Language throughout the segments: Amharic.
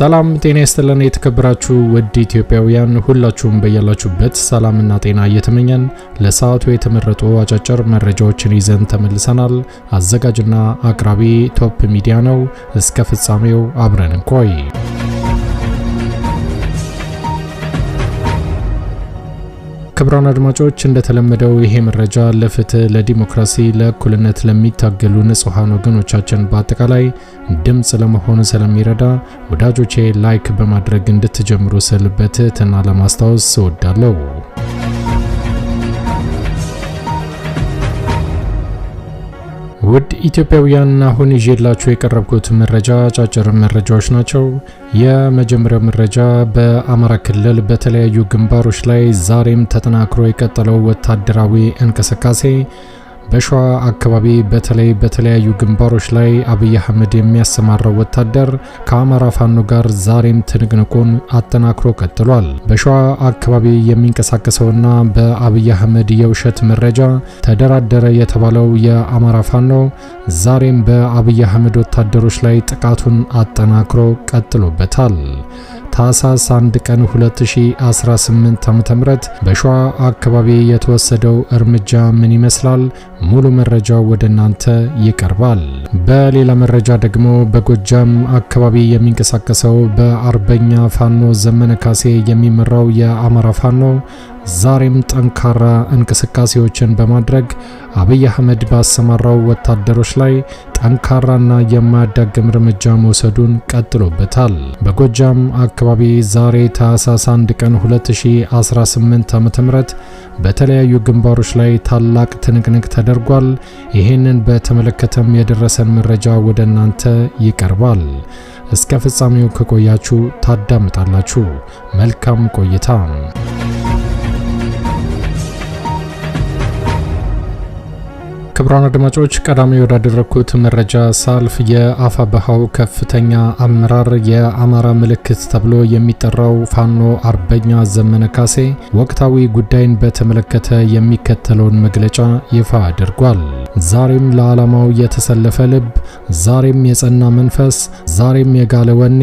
ሰላም ጤና ይስጥልን የተከበራችሁ ውድ ኢትዮጵያውያን ሁላችሁም በያላችሁበት ሰላምና ጤና እየተመኘን ለሰዓቱ የተመረጡ አጫጭር መረጃዎችን ይዘን ተመልሰናል። አዘጋጅና አቅራቢ ቶፕ ሚዲያ ነው። እስከ ፍጻሜው አብረን እንቆይ። ክቡራን አድማጮች እንደተለመደው ይሄ መረጃ ለፍትህ፣ ለዲሞክራሲ፣ ለእኩልነት ለሚታገሉ ንጹሃን ወገኖቻችን በአጠቃላይ ድምጽ ለመሆን ስለሚረዳ ወዳጆቼ ላይክ በማድረግ እንድትጀምሩ ስል በትህትና ለማስታወስ እወዳለሁ። ውድ ኢትዮጵያውያን አሁን ይዤላችሁ የቀረብኩት መረጃ አጫጭር መረጃዎች ናቸው። የመጀመሪያው መረጃ በአማራ ክልል በተለያዩ ግንባሮች ላይ ዛሬም ተጠናክሮ የቀጠለው ወታደራዊ እንቅስቃሴ በሸዋ አካባቢ በተለያዩ ግንባሮች ላይ አብይ አህመድ የሚያሰማራው ወታደር ከአማራ ፋኖ ጋር ዛሬም ትንቅንቁን አጠናክሮ ቀጥሏል። በሸዋ አካባቢ የሚንቀሳቀሰውና በአብይ አህመድ የውሸት መረጃ ተደራደረ የተባለው የአማራ ፋኖ ዛሬም በአብይ አህመድ ወታደሮች ላይ ጥቃቱን አጠናክሮ ቀጥሎበታል። ታህሳስ 1 ቀን 2018 ዓ.ም በሸዋ አካባቢ የተወሰደው እርምጃ ምን ይመስላል? ሙሉ መረጃው ወደ እናንተ ይቀርባል። በሌላ መረጃ ደግሞ በጎጃም አካባቢ የሚንቀሳቀሰው በአርበኛ ፋኖ ዘመነ ካሴ የሚመራው የአማራ ፋኖ ዛሬም ጠንካራ እንቅስቃሴዎችን በማድረግ አብይ አህመድ ባሰማራው ወታደሮች ላይ ጠንካራና የማያዳግም እርምጃ መውሰዱን ቀጥሎበታል። በጎጃም አካባቢ ዛሬ ታህሳስ 1 ቀን 2018 ዓ.ም በተለያዩ ግንባሮች ላይ ታላቅ ትንቅንቅ ተደርጓል። ይህንን በተመለከተም የደረሰን መረጃ ወደ እናንተ ይቀርባል። እስከ ፍጻሜው ከቆያችሁ ታዳምጣላችሁ። መልካም ቆይታ። ክቡራን አድማጮች ቀዳሚ ወዳደረኩት መረጃ ሳልፍ የአፋብኃው ከፍተኛ አመራር የአማራ ምልክት ተብሎ የሚጠራው ፋኖ አርበኛ ዘመነ ካሴ ወቅታዊ ጉዳይን በተመለከተ የሚከተለውን መግለጫ ይፋ አድርጓል። ዛሬም ለዓላማው የተሰለፈ ልብ፣ ዛሬም የጸና መንፈስ፣ ዛሬም የጋለ ወኔ፣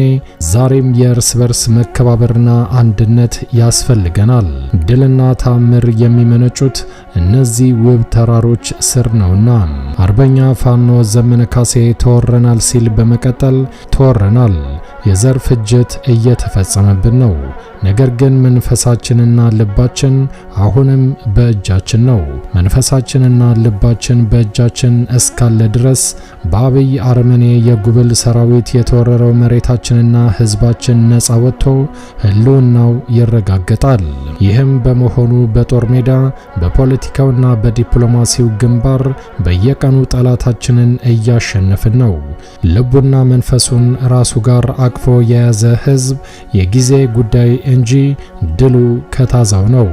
ዛሬም የእርስ በርስ መከባበርና አንድነት ያስፈልገናል። ድልና ታምር የሚመነጩት እነዚህ ውብ ተራሮች ስር ነውና አርበኛ ፋኖ ዘመነ ካሴ ተወረናል ሲል በመቀጠል ተወረናል፣ የዘር ፍጅት እየተፈጸመብን ነው። ነገር ግን መንፈሳችንና ልባችን አሁንም በእጃችን ነው። መንፈሳችንና ልባችን በእጃችን እስካለ ድረስ በአብይ አረመኔ የጉብል ሰራዊት የተወረረው መሬታችንና ሕዝባችን ነፃ ወጥቶ ህልውናው ይረጋገጣል። ይህም በመሆኑ በጦር ሜዳ በፖለቲካውና በዲፕሎማሲው ግንባር በየቀኑ ጠላታችንን እያሸነፍን ነው። ልቡና መንፈሱን ራሱ ጋር አቅፎ የያዘ ህዝብ የጊዜ ጉዳይ እንጂ ድሉ ከታዛው ነው።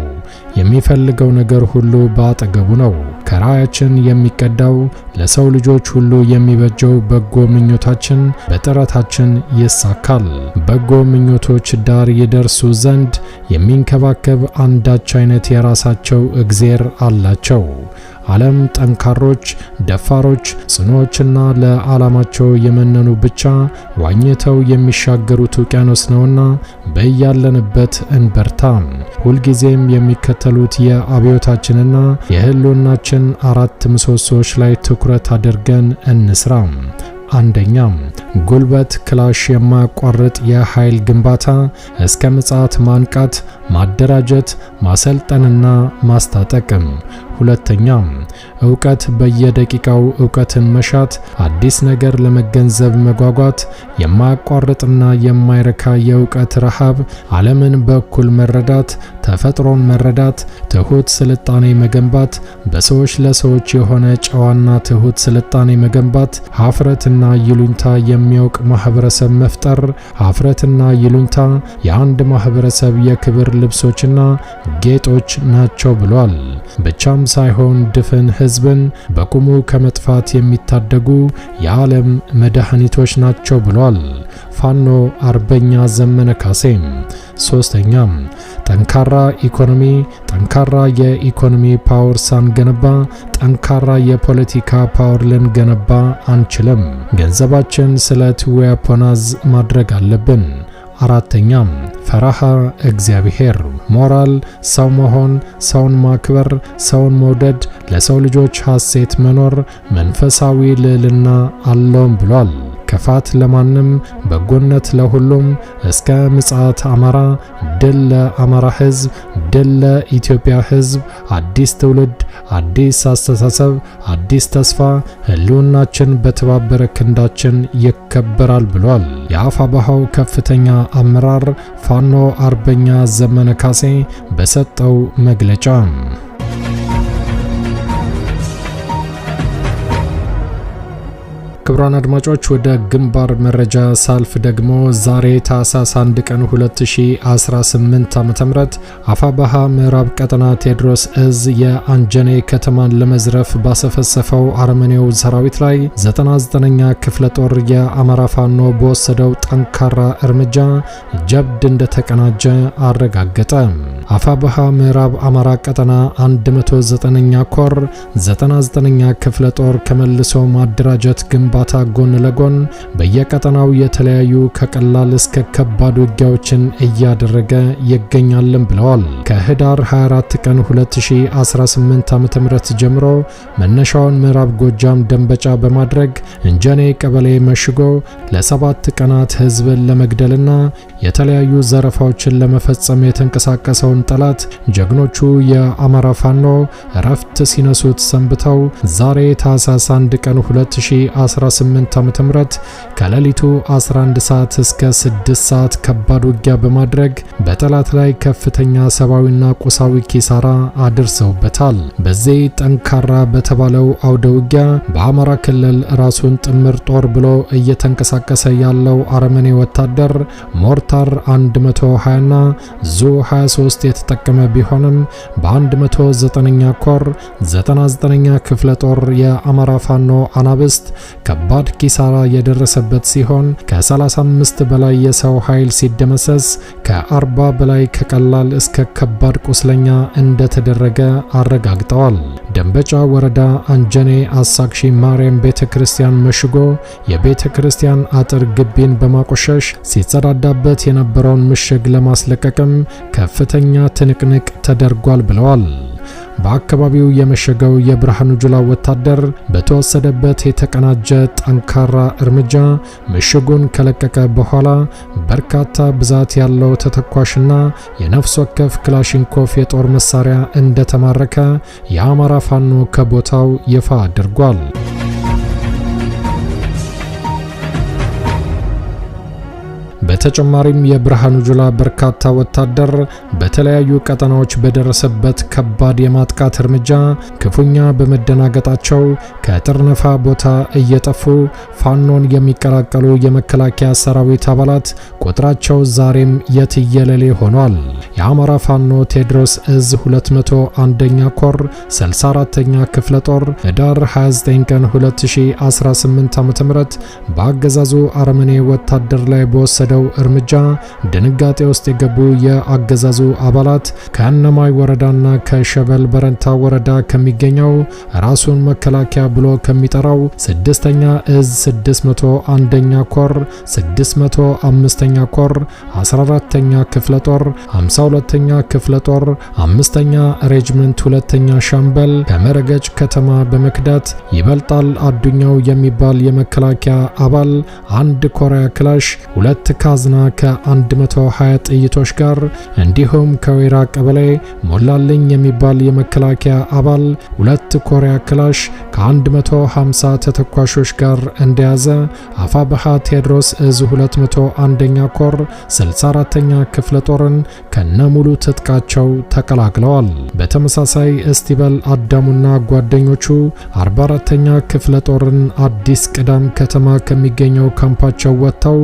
የሚፈልገው ነገር ሁሉ በአጠገቡ ነው። ከራያችን የሚቀዳው ለሰው ልጆች ሁሉ የሚበጀው በጎ ምኞታችን በጥረታችን ይሳካል። በጎ ምኞቶች ዳር ይደርሱ ዘንድ የሚንከባከብ አንዳች አይነት የራሳቸው እግዜር አላቸው። ዓለም ጠንካሮች፣ ደፋሮች፣ ጽኖዎችና ለዓላማቸው የመነኑ ብቻ ዋኝተው የሚሻገሩት ውቅያኖስ ነውና በያለንበት እንበርታ። ሁልጊዜም የሚከተሉት የአብዮታችንና የህልውናችን 4 ምሰሶዎች ላይ ትኩረት አድርገን እንስራ። አንደኛ፣ ጉልበት ክላሽ የማያቋርጥ የኃይል ግንባታ እስከ ምጽአት ማንቃት፣ ማደራጀት፣ ማሰልጠንና ማስታጠቅም። ሁለተኛ፣ ዕውቀት በየደቂቃው ዕውቀትን መሻት፣ አዲስ ነገር ለመገንዘብ መጓጓት፣ የማያቋርጥና የማይረካ የዕውቀት ረሃብ፣ ዓለምን በእኩል መረዳት፣ ተፈጥሮን መረዳት፣ ትሁት ስልጣኔ መገንባት፣ በሰዎች ለሰዎች የሆነ ጨዋና ትሁት ስልጣኔ መገንባት፣ ሀፍረትና ይሉኝታ የሚያውቅ ማህበረሰብ መፍጠር። ሀፍረትና ይሉኝታ የአንድ ማህበረሰብ የክብር ልብሶችና ጌጦች ናቸው ብሏል። ብቻም ሳይሆን ድፍን ህዝብን በቁሙ ከመጥፋት የሚታደጉ የዓለም መድኃኒቶች ናቸው ብሏል ፋኖ አርበኛ ዘመነ ካሴ። ሶስተኛ፣ ጠንካራ ኢኮኖሚ፣ ጠንካራ የኢኮኖሚ ፓወር ሳንገነባ ጠንካራ የፖለቲካ ፓወር ልንገነባ አንችልም። ገንዘባችን ስለ ትዌያፖናዝ ማድረግ አለብን። 4ኛ ፈራሃ እግዚአብሔር ሞራል ሰው መሆን፣ ሰውን ማክበር፣ ሰውን መውደድ፣ ለሰው ልጆች ሐሴት መኖር መንፈሳዊ ልዕልና አለው ብሏል። ክፋት ለማንም በጎነት ለሁሉም እስከ ምጽአት አማራ ድል ለአማራ ሕዝብ ድል ለኢትዮጵያ ሕዝብ አዲስ ትውልድ አዲስ አስተሳሰብ አዲስ ተስፋ ህልውናችን በተባበረ ክንዳችን ይከበራል ብሏል። የአፋብኃው ከፍተኛ አመራር ፋኖ አርበኛ ዘመነ ካሴ በሰጠው መግለጫ ክቡራን አድማጮች ወደ ግንባር መረጃ ሳልፍ ደግሞ ዛሬ ታህሳስ 1 ቀን 2018 ዓ.ም አፋብኃ ምዕራብ ቀጠና ቴዎድሮስ እዝ የአንጀኔ ከተማን ለመዝረፍ ባሰፈሰፈው አርመኔው ሰራዊት ላይ 99ኛ ክፍለ ጦር የአማራ ፋኖ በወሰደው ጠንካራ እርምጃ ጀብድ እንደተቀናጀ አረጋገጠ። አፋብኃ ምዕራብ አማራ ቀጠና 109ኛ ኮር 99ኛ ክፍለ ጦር ከመልሶ ማደራጀት ግንባታ ጎን ለጎን በየቀጠናው የተለያዩ ከቀላል እስከ ከባድ ውጊያዎችን እያደረገ ይገኛልም ብለዋል። ከህዳር 24 ቀን 2018 ዓ.ም ጀምሮ መነሻውን ምዕራብ ጎጃም ደንበጫ በማድረግ እንጀኔ ቀበሌ መሽጎ ለ7 ቀናት ህዝብን ለመግደልና የተለያዩ ዘረፋዎችን ለመፈጸም የተንቀሳቀሰውን ጠላት ጀግኖቹ የአማራ ፋኖ እረፍት ሲነሱት ሰንብተው ዛሬ ታህሳስ 1 ቀን 2018 ዓ.ም ከሌሊቱ 11 ሰዓት እስከ 6 ሰዓት ከባድ ውጊያ በማድረግ በጠላት ላይ ከፍተኛ ሰብአዊና ቁሳዊ ኪሳራ አድርሰውበታል። በዚህ ጠንካራ በተባለው አውደ ውጊያ በአማራ ክልል ራሱን ጥምር ጦር ብሎ እየተንቀሳቀሰ ያለው አረመኔ ወታደር ሞርታር 120 ና ዙ 23 የተጠቀመ ቢሆንም በ109ኛ ኮር 99ኛ ክፍለ ጦር የአማራ ፋኖ አናብስት ከባድ ኪሳራ የደረሰበት ሲሆን ከ35 በላይ የሰው ኃይል ሲደመሰስ ከ40 በላይ ከቀላል እስከ ከባድ ቁስለኛ እንደተደረገ አረጋግጠዋል። ደንበጫ ወረዳ አንጀኔ አሳክሺ ማርያም ቤተክርስቲያን መሽጎ የቤተክርስቲያን አጥር ግቢን በማቆሸሽ ሲጸዳዳበት የነበረውን ምሽግ ለማስለቀቅም ከፍተኛ ትንቅንቅ ተደርጓል ብለዋል። በአካባቢው የመሸገው የብርሃኑ ጁላ ወታደር በተወሰደበት የተቀናጀ ጠንካራ እርምጃ ምሽጉን ከለቀቀ በኋላ በርካታ ብዛት ያለው ተተኳሽና የነፍስ ወከፍ ክላሽንኮቭ የጦር መሳሪያ እንደተማረከ የአማራ ፋኖ ከቦታው ይፋ አድርጓል። በተጨማሪም የብርሃኑ ጁላ በርካታ ወታደር በተለያዩ ቀጠናዎች በደረሰበት ከባድ የማጥቃት እርምጃ ክፉኛ በመደናገጣቸው ከጥርነፋ ቦታ እየጠፉ ፋኖን የሚቀላቀሉ የመከላከያ ሰራዊት አባላት ቁጥራቸው ዛሬም የትየለሌ ሆኗል። የአማራ ፋኖ ቴዎድሮስ እዝ 201ኛ ኮር 64ኛ ክፍለ ጦር ህዳር 29 ቀን 2018 ዓ.ም በአገዛዙ አረመኔ ወታደር ላይ በወሰደው እርምጃ ድንጋጤ ውስጥ የገቡ የአገዛዙ አባላት ከእነማይ ወረዳና ከሸበል በረንታ ወረዳ ከሚገኘው ራሱን መከላከያ ብሎ ከሚጠራው 6ኛ እዝ 601ኛ ኮር 605ኛ ኮር 14ኛ ክፍለ ጦር 52ኛ ክፍለ ጦር 5ኛ ሬጅመንት 2ኛ ሻምበል ከመረገጭ ከተማ በመክዳት ይበልጣል አዱኛው የሚባል የመከላከያ አባል አንድ ኮሪያ ክላሽ 2 ካዝና ከ120 ጥይቶች ጋር እንዲሁም ከወይራ ቀበሌ ሞላልኝ የሚባል የመከላከያ አባል 2 ኮሪያ ክላሽ ከ150 ተተኳሾች ጋር እንደያዘ አፋብኃ ቴዎድሮስ እዝ 201ኛ ኮር 64ኛ ክፍለ ጦርን ከነሙሉ ትጥቃቸው ተቀላቅለዋል። በተመሳሳይ እስቲበል አዳሙና ጓደኞቹ 44ኛ ክፍለ ጦርን አዲስ ቅዳም ከተማ ከሚገኘው ካምፓቸው ወጥተው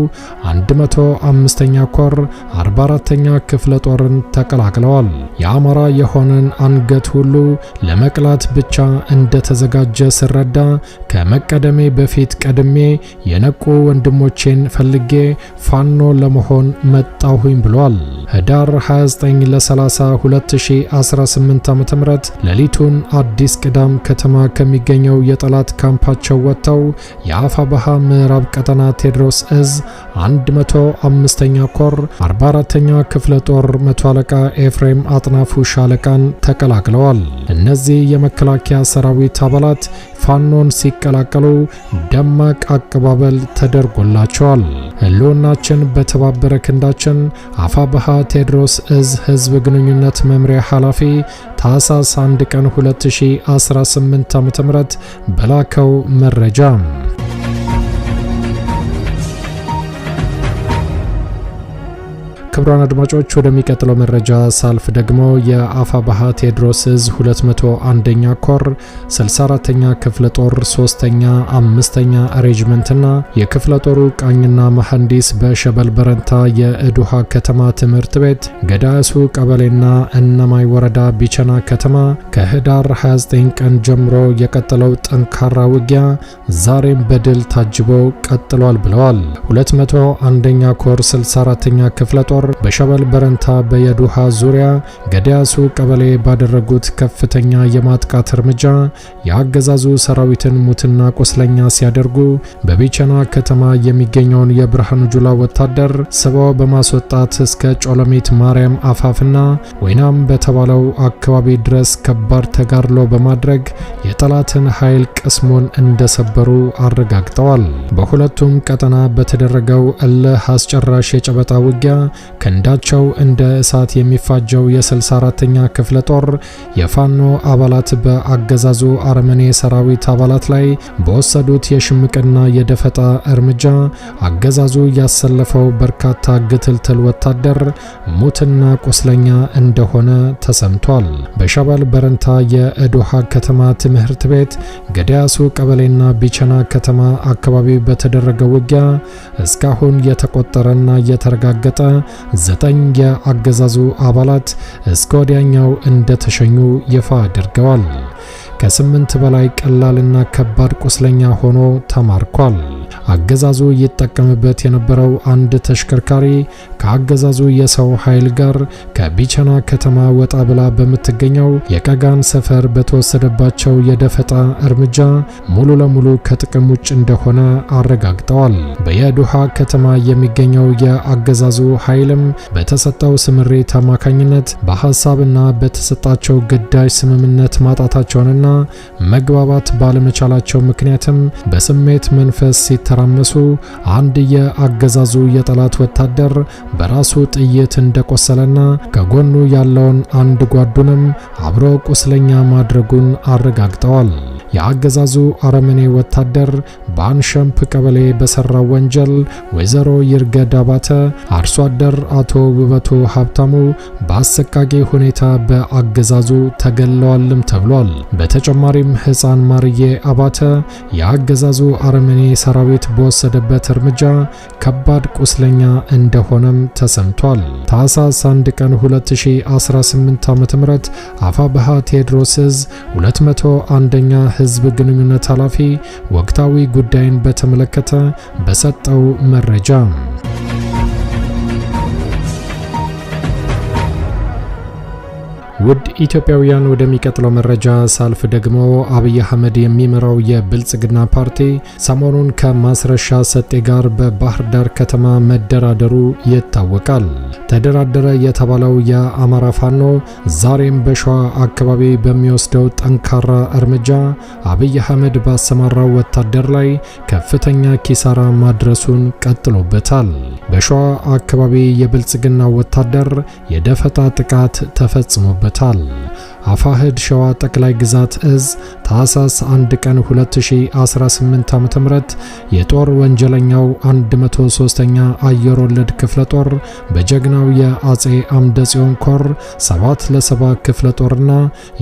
105ኛ ኮር 44ኛ ክፍለ ጦርን ተቀላቅለዋል። የአማራ የሆነን አንገት ሁሉ ለመቅላት ብቻ እንደተዘጋጀ ስረዳ ከመቀደሜ በፊት ቀድሜ የነቁ ወንድሞቼን ፈልጌ ፋኖ ለመሆን መጣሁኝ ብሏል። ህዳር 29 ለ30 2018 ዓ.ም ሌሊቱን አዲስ ቅዳም ከተማ ከሚገኘው የጠላት ካምፓቸው ወጥተው የአፋብኃ ምዕራብ ቀጠና ቴዎድሮስ እዝ 205ኛ ኮር 44ኛ ክፍለ ጦር መቶ አለቃ ኤፍሬም አጥናፉ ሻለቃን ተቀላቅለዋል። እነዚህ የመከላከያ ሰራዊት አባላት ፋኖን ሲቀላቀሉ ደማቅ አቀባበል ተደርጎላቸዋል። ህልውናችን በተባበረ ክንዳችን አፋብሃ ቴዎድሮስ እዝ ህዝብ ግንኙነት መምሪያ ኃላፊ ታህሳስ 1 ቀን 2018 ዓ.ም በላከው መረጃ ክቡራን አድማጮች ወደሚቀጥለው መረጃ ሳልፍ ደግሞ የአፋብሃ ቴዎድሮስ እዝ 201ኛ ኮር 64ኛ ክፍለ ጦር 3ኛ 5ኛ ሬጅመንትና የክፍለ ጦሩ ቃኝና መሐንዲስ በሸበል በረንታ የእዱሃ ከተማ ትምህርት ቤት ገዳያሱ ቀበሌና እነማይ ወረዳ ቢቸና ከተማ ከህዳር 29 ቀን ጀምሮ የቀጠለው ጠንካራ ውጊያ ዛሬም በድል ታጅቦ ቀጥሏል ብለዋል። 201ኛ ኮር 64ኛ ክፍለ ጦር በሸበል በረንታ በየዱሃ ዙሪያ ገዳያሱ ቀበሌ ባደረጉት ከፍተኛ የማጥቃት እርምጃ የአገዛዙ ሰራዊትን ሙትና ቆስለኛ ሲያደርጉ በቢቸና ከተማ የሚገኘውን የብርሃኑ ጁላ ወታደር ስበው በማስወጣት እስከ ጮለሜት ማርያም አፋፍና ወይናም በተባለው አካባቢ ድረስ ከባድ ተጋድሎ በማድረግ የጠላትን ኃይል ቅስሙን እንደሰበሩ አረጋግጠዋል። በሁለቱም ቀጠና በተደረገው እልህ አስጨራሽ የጨበጣ ውጊያ ክንዳቸው እንደ እሳት የሚፋጀው የ64ኛ ክፍለ ጦር የፋኖ አባላት በአገዛዙ አርመኔ ሰራዊት አባላት ላይ በወሰዱት የሽምቅና የደፈጣ እርምጃ አገዛዙ ያሰለፈው በርካታ ግትልትል ወታደር ሙትና ቆስለኛ እንደሆነ ተሰምቷል። በሸበል በረንታ የእዱሃ ከተማ ትምህርት ቤት ገዳያሱ ቀበሌና ቢቸና ከተማ አካባቢ በተደረገው ውጊያ እስካሁን የተቆጠረና የተረጋገጠ 9 የአገዛዙ አባላት እስከ ወዲያኛው እንደተሸኙ ይፋ አድርገዋል። ከ8 በላይ ቀላልና ከባድ ቁስለኛ ሆኖ ተማርኳል። አገዛዙ ይጠቀምበት የነበረው አንድ ተሽከርካሪ ከአገዛዙ የሰው ኃይል ጋር ከቢቸና ከተማ ወጣ ብላ በምትገኘው የቀጋን ሰፈር በተወሰደባቸው የደፈጣ እርምጃ ሙሉ ለሙሉ ከጥቅም ውጭ እንደሆነ አረጋግጠዋል። በየዱሃ ከተማ የሚገኘው የአገዛዙ ኃይልም በተሰጠው ስምሪት አማካኝነት በሐሳብና በተሰጣቸው ግዳጅ ስምምነት ማጣታቸውንና መግባባት ባለመቻላቸው ምክንያትም በስሜት መንፈስ ሲተራመሱ አንድ የአገዛዙ የጠላት ወታደር በራሱ ጥይት እንደቆሰለና ከጎኑ ያለውን አንድ ጓዱንም አብሮ ቁስለኛ ማድረጉን አረጋግጠዋል። የአገዛዙ አረመኔ ወታደር በአንሸምፕ ቀበሌ በሰራው ወንጀል ወይዘሮ ይርገድ አባተ፣ አርሶ አደር አቶ ውበቱ ሀብታሙ በአሰቃቂ ሁኔታ በአገዛዙ ተገለዋልም ተብሏል። በተጨማሪም ሕፃን ማርዬ አባተ የአገዛዙ አረመኔ ሰራዊት በወሰደበት እርምጃ ከባድ ቁስለኛ እንደሆነም ተሰምቷል። ታህሳስ 1 ቀን 2018 ዓ.ም አፋብሃ ቴዎድሮስ እዝ 201ኛ ህዝብ ግንኙነት ኃላፊ ወቅታዊ ጉዳይን በተመለከተ በሰጠው መረጃ ውድ ኢትዮጵያውያን ወደሚቀጥለው መረጃ ሳልፍ ደግሞ አብይ አህመድ የሚመራው የብልጽግና ፓርቲ ሰሞኑን ከማስረሻ ሰጤ ጋር በባህር ዳር ከተማ መደራደሩ ይታወቃል። ተደራደረ የተባለው የአማራ ፋኖ ዛሬም በሸዋ አካባቢ በሚወስደው ጠንካራ እርምጃ አብይ አህመድ ባሰማራው ወታደር ላይ ከፍተኛ ኪሳራ ማድረሱን ቀጥሎበታል። በሸዋ አካባቢ የብልጽግና ወታደር የደፈጣ ጥቃት ተፈጽሞበታል። አፋሕድ ሸዋ ጠቅላይ ግዛት እዝ ታህሳስ 1 ቀን 2018 ዓ.ም የጦር ወንጀለኛው 103ኛ አየር ወለድ ክፍለ ጦር በጀግናው የአጼ አምደ ጽዮን ኮር 7 ለ7 ክፍለ ጦርና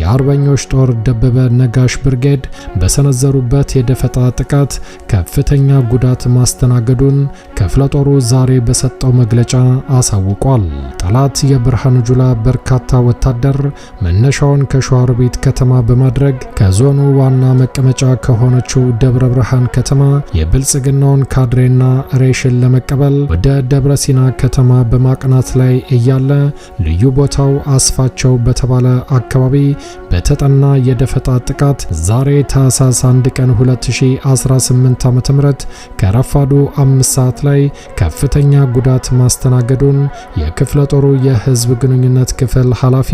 የአርበኞች ጦር ደበበ ነጋሽ ብርጌድ በሰነዘሩበት የደፈጣ ጥቃት ከፍተኛ ጉዳት ማስተናገዱን ክፍለ ጦሩ ዛሬ በሰጠው መግለጫ አሳውቋል። ጠላት የብርሃኑ ጁላ በርካታ ወታደር መነሻውን ከሸዋሮቢት ከተማ በማድረግ ከዞኑ ዋና መቀመጫ ከሆነችው ደብረ ብርሃን ከተማ የብልጽግናውን ካድሬና ሬሽን ለመቀበል ወደ ደብረ ሲና ከተማ በማቅናት ላይ እያለ ልዩ ቦታው አስፋቸው በተባለ አካባቢ በተጠና የደፈጣ ጥቃት ዛሬ ታህሳስ 1 ቀን 2018 ዓ.ም ከረፋዱ 5 ሰዓት ላይ ላይ ከፍተኛ ጉዳት ማስተናገዱን የክፍለ ጦሩ የህዝብ ግንኙነት ክፍል ኃላፊ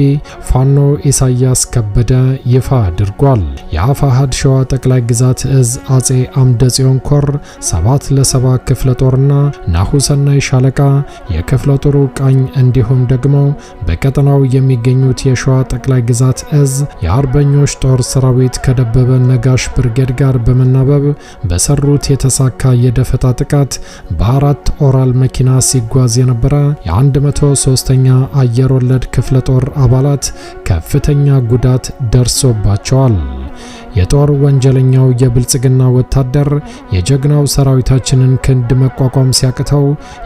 ፋኖ ኢሳያስ ከበደ ይፋ አድርጓል። የአፋሕድ ሸዋ ጠቅላይ ግዛት እዝ አጼ አምደ ጽዮን ኮር 7 ለ7 ክፍለ ጦርና ናሁሰናይ ሻለቃ የክፍለ ጦሩ ቃኝ እንዲሁም ደግሞ በቀጠናው የሚገኙት የሸዋ ጠቅላይ ግዛት እዝ የአርበኞች ጦር ሰራዊት ከደበበ ነጋሽ ብርጌድ ጋር በመናበብ በሰሩት የተሳካ የደፈጣ ጥቃት በአራት ኦራል መኪና ሲጓዝ የነበረ የ103ኛ አየር ወለድ ክፍለ ጦር አባላት ከፍተኛ ጉዳት ደርሶባቸዋል። የጦር ወንጀለኛው የብልጽግና ወታደር የጀግናው ሰራዊታችንን ክንድ መቋቋም ሲያቅተው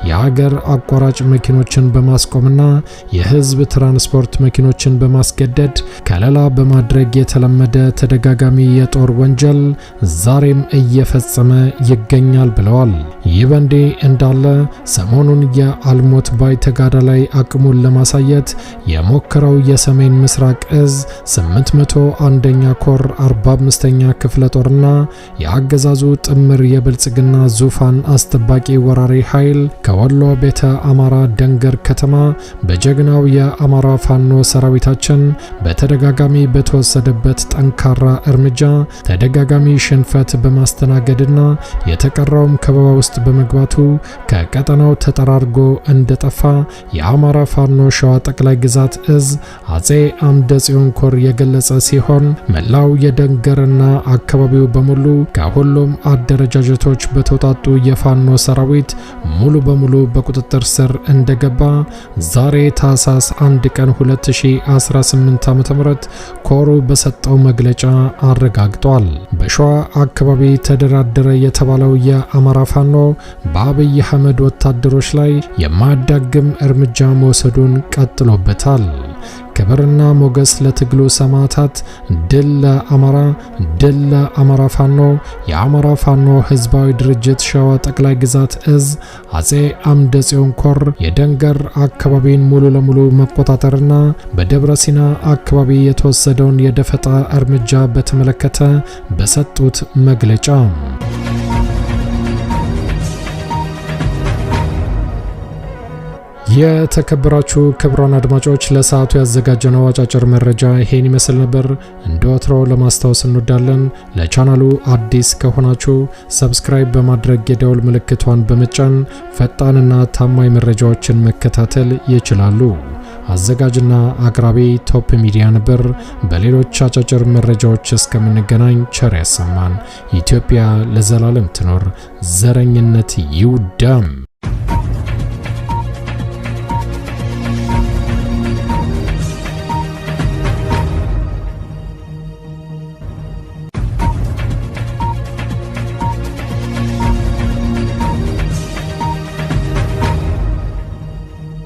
የሀገር አቋራጭ መኪኖችን በማስቆምና የህዝብ ትራንስፖርት መኪኖችን በማስገደድ ከለላ በማድረግ የተለመደ ተደጋጋሚ የጦር ወንጀል ዛሬም እየፈጸመ ይገኛል ብለዋል። ይህ በእንዲህ እንዳለ ሰሞኑን የአልሞት ባይ ተጋዳላይ አቅሙን ለማሳየት የሞከረው የሰሜን ምስራቅ እዝ 801ኛ ኮር 45ኛ ክፍለ ጦርና የአገዛዙ ጥምር የብልጽግና ዙፋን አስጠባቂ ወራሪ ኃይል ከወሎ ቤተ አማራ ደንገር ከተማ በጀግናው የአማራ ፋኖ ሰራዊታችን በተደጋጋሚ በተወሰደበት ጠንካራ እርምጃ ተደጋጋሚ ሽንፈት በማስተናገድና የተቀረውም ከበባ ውስጥ በመግባቱ ከቀጠናው ተጠራርጎ እንደጠፋ የአማራ ፋኖ ሸዋ ጠቅላይ ግዛት እዝ አጼ አምደ ጽዮን ኮር የገለጸ ሲሆን መላው የደንገርና አካባቢው በሙሉ ከሁሉም አደረጃጀቶች በተውጣጡ የፋኖ ሰራዊት ሙሉ በሙሉ በቁጥጥር ስር እንደገባ ዛሬ ታህሳስ 1 ቀን 2018 ዓ.ም ኮሩ በሰጠው መግለጫ አረጋግጧል። በሸዋ አካባቢ ተደራደረ የተባለው የአማራ ፋኖ በአብይ አህመድ ወታደሮች ላይ የማያዳግም እርምጃ መውሰዱን ቀጥሎበታል። ክብርና ሞገስ ለትግሉ ሰማዕታት፣ ድል ለአማራ፣ ድል ለአማራ ፋኖ። የአማራ ፋኖ ህዝባዊ ድርጅት ሸዋ ጠቅላይ ግዛት እዝ አጼ አምደ ጽዮን ኮር የደንገር አካባቢን ሙሉ ለሙሉ መቆጣጠርና በደብረ ሲና አካባቢ የተወሰደውን የደፈጣ እርምጃ በተመለከተ በሰጡት መግለጫ የተከበራችሁ ክቡራን አድማጮች ለሰዓቱ ያዘጋጀነው አጫጭር መረጃ ይሄን ይመስል ነበር። እንደወትሮው ለማስታወስ እንወዳለን ለቻናሉ አዲስ ከሆናችሁ ሰብስክራይብ በማድረግ የደውል ምልክቷን በመጫን ፈጣንና ታማኝ መረጃዎችን መከታተል ይችላሉ። አዘጋጅና አቅራቢ ቶፕ ሚዲያ ነበር። በሌሎች አጫጭር መረጃዎች እስከምንገናኝ ቸር ያሰማን። ኢትዮጵያ ለዘላለም ትኖር። ዘረኝነት ይውደም።